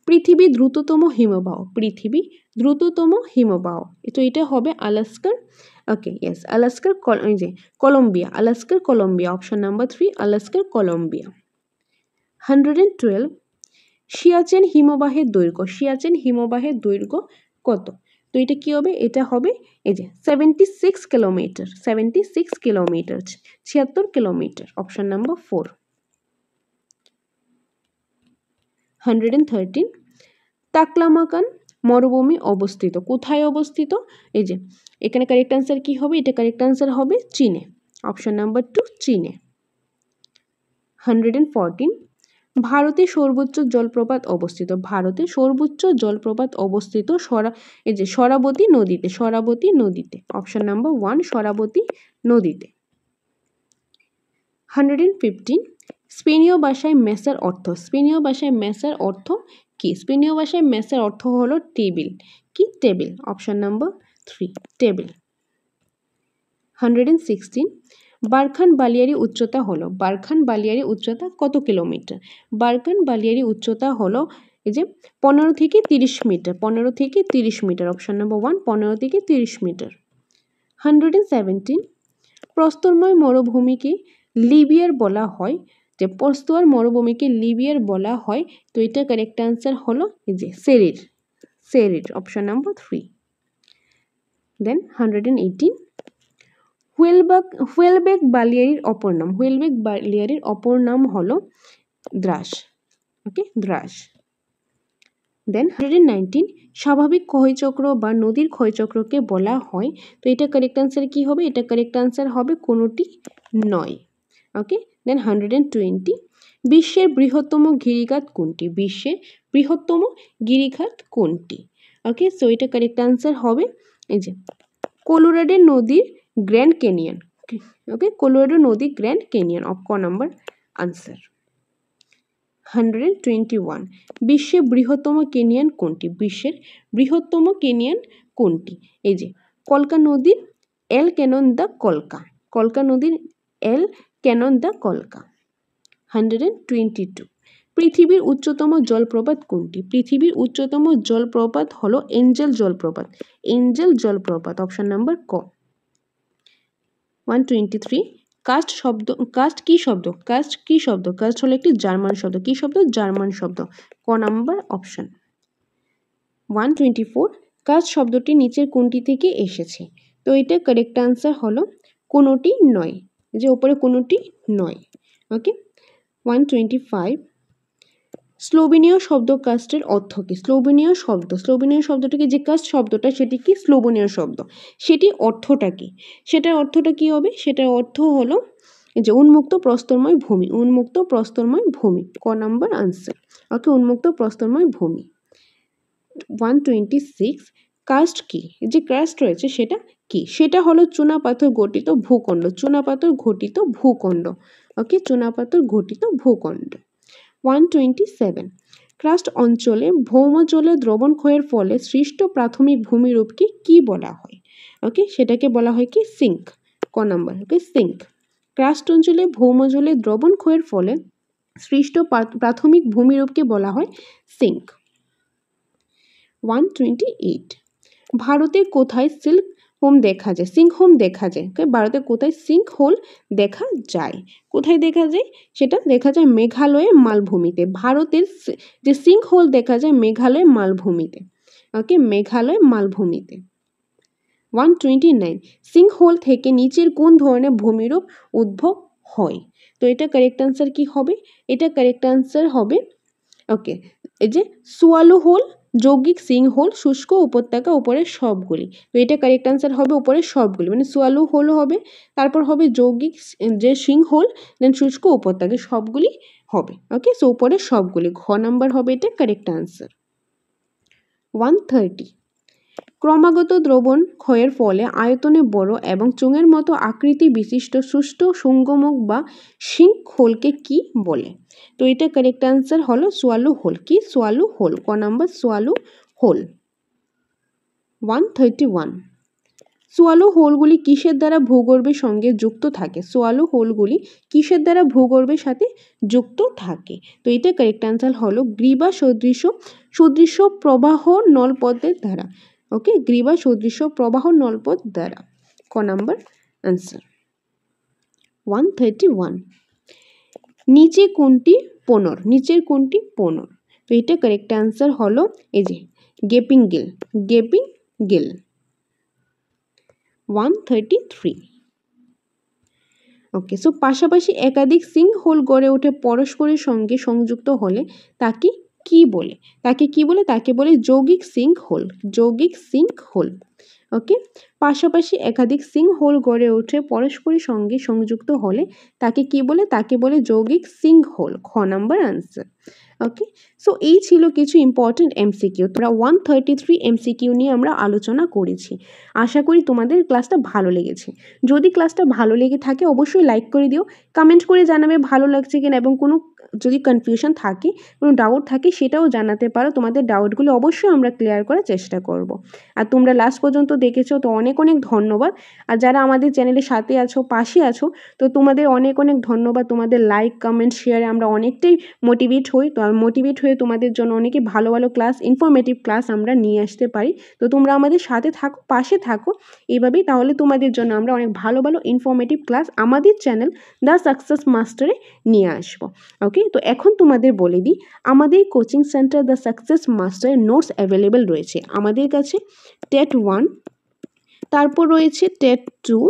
পৃথিবীর দ্রুততম হিমবাহ, পৃথিবীর দ্রুততম হিমবাহ, তো এটা হবে আলাস্কার, ওকে ইয়েস, আলাস্কার কলম্বিয়া, আলাস্কার কলম্বিয়া, অপশন নাম্বার 3, আলাস্কার কলম্বিয়া। 112, সিয়াচেন হিমবাহের দৈর্ঘ্য, সিয়াচেন হিমবাহের দৈর্ঘ্য কত? তো এটা কি হবে? এটা হবে এই যে 76 kilometre, 76 kilometre, 76 kilometre, option number 4। 113, Taklamakan মরুভূমি অবস্থিত কোথায় অবস্থিত? এই যে এখানে কারেক্ট অ্যান্সার কি হবে? এটা কারেক্ট অ্যান্সার হবে চীনে, অপশন নাম্বার 2, চীনে। 114, ভারতের সর্বোচ্চ জলপ্রপাত অবস্থিত, ভারতের সর্বোচ্চ জলপ্রপাত অবস্থিত এই যে শরাবতী নদীতে, শরাবতী নদীতে, অপশন নাম্বার 1, শরাবতী নদীতে। 115, স্পেনীয় ভাষায় মেসের অর্থ, স্পেনীয় ভাষায় মেসের অর্থ কি? স্পেনীয় ভাষায় মেসের অর্থ হলো টেবিল। কি? Table. Option number 3 table. 116 barchan বালিয়ারি উচ্চতা হলো, বারখান বালিয়ারি উচ্চতা কত কিলোমিটার? বারখান বালিয়ারি উচ্চতা হলো এই যে 15 থেকে 30 মিটার, 15 থেকে 30 মিটার। অপশন নাম্বার 1 15 থেকে 30 মিটার। 117 প্রস্তরময় মরুভূমিকে লিবিয়ার বলা হয়, যে প্রস্তর মরুভূমিকে লিবিয়ার বলা হয়, তো এটা কারেক্ট আনসার হলো এই যে সেরির, সেরির। Option number 3। দেন 118 হুয়েলবেক বালিয়ারির অপর নাম, হুয়েলবেক বালিয়ারির অপর নাম হলো দ্রাস। ওকে, দ্রাস। দেন 119 স্বাভাবিক ক্ষয়চক্র বা নদীর ক্ষয়চক্রকে বলা হয়, তো এটা কারেক্ট আনসার কি হবে? এটা কারেক্ট আনসার হবে কোনোটি নয়। ওকে। দেন 120 বিশ্বের বৃহত্তম গিরিখাত কোনটি? বিশ্বের বৃহত্তম গিরিখাত কোনটি? ওকে, সো এটা কারেক্ট আনসার হবে এই যে কলোরাডো নদীর গ্র্যান্ড ক্যানিয়ন। ওকে, কলোরাডো নদী গ্র্যান্ড ক্যানিয়ন। ক নাম্বার আনসার। 121 বিশ্বের বৃহত্তম ক্যানিয়ন কোনটি? বিশ্বের বৃহত্তম ক্যানিয়ন কোনটি? এই যে কলকা নদীর এল ক্যানন দ্য কলকা, কলকা নদীর এল ক্যানন দ্য কলকা। 122 পৃথিবীর উচ্চতম জলপ্রপাত কোনটি? পৃথিবীর উচ্চতম জলপ্রপাত হলো এঞ্জেল জলপ্রপাত, এঞ্জেল জলপ্রপাত। অপশন নাম্বার ক। 123 কাস্ট শব্দ, কাস্ট কি শব্দ? কাস্ট কি শব্দ? কাস্ট হলো একটি জার্মান শব্দ। কি শব্দ? জার্মান শব্দ। ক নাম্বার অপশন। 124 কাস্ট শব্দটি নিচের কোনটি থেকে এসেছে? তো এটা কারেক্ট আনসার হলো কোনোটি নয়, যে উপরে কোনোটি নয়। ওকে। 125 স্লোভেনীয় শব্দ কাস্টের অর্থ কি? স্লোভেনীয় শব্দ, স্লোভেনীয় শব্দটাকে যে কাস্ট শব্দটা সেটি কি? স্লোভেনীয় শব্দ। সেটি অর্থটা কি? সেটার অর্থটা কি হবে? সেটার অর্থ হলো যে উন্মুক্ত প্রস্তরময় ভূমি, উন্মুক্ত প্রস্তরময় ভূমি। ক নাম্বার আনসার। ওকে, উন্মুক্ত প্রস্তরময় ভূমি। 126 কাস্ট কি? যে কাস্ট রয়েছে সেটা কি? সেটা হলো চুনাপাথর গঠিত ভূখণ্ড, চুনাপাথর ঘটিত ভূখণ্ড। ওকে, চুনাপাথর ঘটিত ভূখণ্ড। 127 ক্রাস্ট অঞ্চলে ভৌমজলের দ্রবণ ক্ষয়ের ফলে সৃষ্ট প্রাথমিক ভূমিরূপকে কি বলা হয়? ওকে, সেটাকে বলা হয় কি? সিঙ্ক। ক নাম্বার। ওকে, সিঙ্ক। ক্রাস্ট অঞ্চলে ভৌমজলের দ্রবণ ক্ষয়ের ফলে সৃষ্ট প্রাথমিক ভূমিরূপকে বলা হয় সিঙ্ক। 128 ভারতের কোথায় সিল্ক হোম দেখা যায়? সিঙ্ক হোম দেখা যায়। ভারতে কোথায় সিঙ্ক হোল দেখা যায়? কোথায় দেখা যায়? সেটা দেখা যায় মেঘালয়ের মালভূমিতে। ভারতের যে সিঙ্ক হোল দেখা যায় মেঘালয়ের মালভূমিতে। ওকে, মেঘালয় মালভূমিতে। 129 সিঙ্ক হোল থেকে নিচের কোন ধরনের ভূমিরূপ উদ্ভব হয়? তো এটা কারেক্ট আনসার কি হবে? এটা কারেক্ট আনসার হবে ওকে এই যে সোয়ালো হোল, যৌগিক সিঙ্ক হোল, শুষ্ক উপত্যকা, উপরের সবগুলি। তো এটা কারেক্ট আনসার হবে উপরের সবগুলি, মানে সোয়ালো হোল হবে, তারপর হবে যৌগিক যে সিঙ্ক হোল, দেন শুষ্ক উপত্যকা, সবগুলি হবে। ওকে, সো উপরের সবগুলি। ঘ নাম্বার হবে এটা কারেক্ট আনসার। 130 ক্রমাগত দ্রবণ ক্ষয়ের ফলে আয়তনে বড় এবং চোঙের মতো আকৃতি বিশিষ্ট সুষ্ঠ সুঙ্গমক বা সিঙ্ক হোলকে কি বলে? তো এটা কারেক্ট আনসার হলো সোয়ালো হোল। কি? Swallow hole. ক নাম্বার সোয়ালো হোল। 131 সোয়ালো হোলগুলি কিসের দ্বারা ভূগর্ভের সঙ্গে যুক্ত থাকে? সোয়ালো হোলগুলি কিসের দ্বারা ভূগর্ভের সাথে যুক্ত থাকে? তো এটা কারেক্ট আনসার হলো গ্রীবা সদৃশ প্রবাহ নলপথের দ্বারা। ওকে, গ্রীবা সদৃশ প্রবাহ নলপথ দ্বারা। ক নাম্বার আনসার। 131 নিচে কোনটি পোনর? নিচের কোনটি পোনর? তো এটা কারেক্ট আনসার হলো এই যে গেপিং গিল, গেপিং গিল। 133 ওকে, সো পাশাপাশি একাধিক সিঙ্ক হোল গড়ে ওঠে পরস্পরের সঙ্গে সংযুক্ত হলে তাকে কি বলে? তাকে কি বলে? তাকে বলে যৌগিক সিঙ্ক হোল, যৌগিক সিঙ্ক হোল। ওকে, পাশাপাশি একাধিক সিঙ্ক হোল গড়ে ওঠে পরস্পরের সঙ্গে সংযুক্ত হলে তাকে কি বলে? তাকে বলে যৌগিক সিঙ্ক হোল। খ নাম্বার আনসার। ওকে, সো এই ছিল কিছু ইম্পর্টেন্ট এমসিকিউ। তোমরা 133 এমসিকিউ নিয়ে আমরা আলোচনা করেছি। আশা করি তোমাদের ক্লাসটা ভালো লেগেছে। যদি ক্লাসটা ভালো লেগে থাকে অবশ্যই লাইক করে দিও, কমেন্ট করে জানাবে ভালো লাগছে কিনা, এবং কোনো যদি কনফিউশন থাকে, কোনো ডাউট থাকে সেটাও জানাতে পারো। তোমাদের ডাউটগুলো অবশ্যই আমরা ক্লিয়ার করার চেষ্টা করব। আর তোমরা লাস্ট পর্যন্ত দেখেছো তো অনেক অনেক ধন্যবাদ। আর যারা আমাদের চ্যানেলের সাথে আছো, পাশে আছো, তো তোমাদের অনেক অনেক ধন্যবাদ। তোমাদের লাইক, কমেন্ট, শেয়ারে আমরা অনেকটাই মোটিভেট হই। তো মোটিভেট হয়ে তোমাদের জন্য অনেকে ভালো ভালো ক্লাস, ইনফরমেটিভ ক্লাস আমরা নিয়ে আসতে পারি। তো তোমরা আমাদের সাথে থাকো, পাশে থাকো এইভাবেই, তাহলে তোমাদের জন্য আমরা অনেক ভালো ভালো ইনফরমেটিভ ক্লাস আমাদের চ্যানেল দ্য সাকসেস মাস্টারে নিয়ে আসবো। ওকে, তো এখন তোমাদের বলে দিই, আমাদের কোচিং সেন্টার দ্য সাকসেস মাস্টারের নোটস অ্যাভেলেবেল রয়েছে আমাদের কাছে। টেট 1, তারপর রয়েছে টেট 2,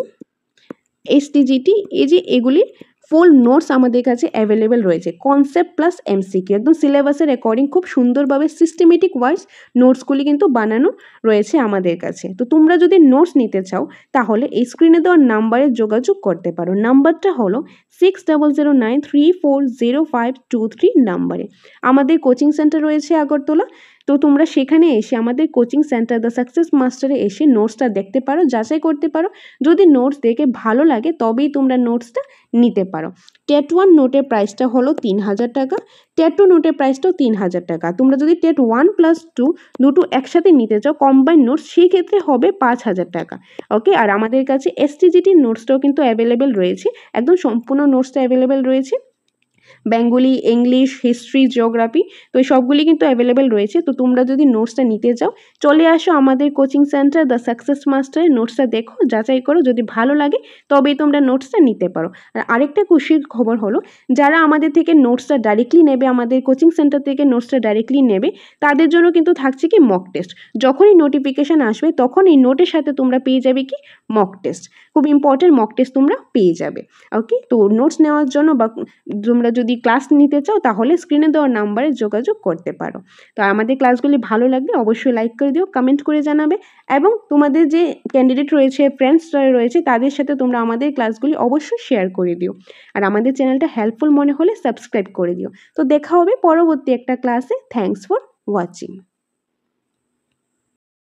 এসটিজিটি, এই যে এগুলি ফুল নোটস আমাদের কাছে অ্যাভেলেবেল রয়েছে। কনসেপ্ট প্লাস এমসিকিউ, একদম সিলেবাসের অ্যাকর্ডিং খুব সুন্দরভাবে সিস্টেমেটিক ওয়াইজ নোটসগুলি কিন্তু বানানো রয়েছে আমাদের কাছে। তো তোমরা যদি নোটস নিতে চাও তাহলে এই স্ক্রিনে দেওয়ার নাম্বারে যোগাযোগ করতে পারো। নাম্বারটা হলো 6009340523 নাম্বারে। আমাদের কোচিং সেন্টার রয়েছে আগরতলা। তো তোমরা সেখানে এসে আমাদের কোচিং সেন্টার দ্য সাকসেস মাস্টারে এসে নোটসটা দেখতে পারো, যাচাই করতে পারো। যদি নোটস দেখে ভালো লাগে তবেই তোমরা নোটসটা নিতে পারো। টেট 1 নোটের প্রাইসটা হলো 3000 টাকা, টেট 2 নোটের প্রাইসটাও 3000 টাকা। তোমরা যদি টেট 1+2 দুটো একসাথে নিতে চাও কম্বাইন নোটস, সেই ক্ষেত্রে হবে 5000 টাকা। ওকে, আর আমাদের কাছে এসটিজিটির নোটসটাও কিন্তু অ্যাভেলেবেল রয়েছে, একদম সম্পূর্ণ নোটসটা অ্যাভেলেবেল রয়েছে। বেঙ্গলি, ইংলিশ, হিস্ট্রি, জিওগ্রাফি, তো এই সবগুলি কিন্তু অ্যাভেলেবেল রয়েছে। তো তোমরা যদি নোটসটা নিতে চাও চলে আসো আমাদের কোচিং সেন্টার দ্য সাকসেস মাস্টারের, নোটসটা দেখো, যাচাই করো, যদি ভালো লাগে তবেই তোমরা নোটসটা নিতে পারো। আর আরেকটা খুশির খবর হলো, যারা আমাদের থেকে নোটসটা ডাইরেক্টলি নেবে, আমাদের কোচিং সেন্টার থেকে নোটসটা ডাইরেক্টলি নেবে, তাদের জন্য কিন্তু থাকছে কি মক টেস্ট। যখনই নোটিফিকেশান আসবে তখন এই নোটের সাথে তোমরা পেয়ে যাবে কি মক টেস্ট, খুব ইম্পর্টেন্ট মক টেস্ট তোমরা পেয়ে যাবে। ওকে, তো নোটস নেওয়ার জন্য বা তোমরা যদি ক্লাস নিতে চাও তাহলে স্ক্রিনে দেওয়া নাম্বারে যোগাযোগ করতে পারো। তো আমাদের ক্লাসগুলি ভালো লাগলে অবশ্যই লাইক করে দিও, কমেন্ট করে জানাবে, এবং তোমাদের যে ক্যান্ডিডেট রয়েছে, ফ্রেন্ডসরা রয়েছে, তাদের সাথে তোমরা আমাদের ক্লাসগুলি অবশ্যই শেয়ার করে দিও। আর আমাদের চ্যানেলটা হেল্পফুল মনে হলে সাবস্ক্রাইব করে দিও। তো দেখা হবে পরবর্তী একটা ক্লাসে। Thanks for watching.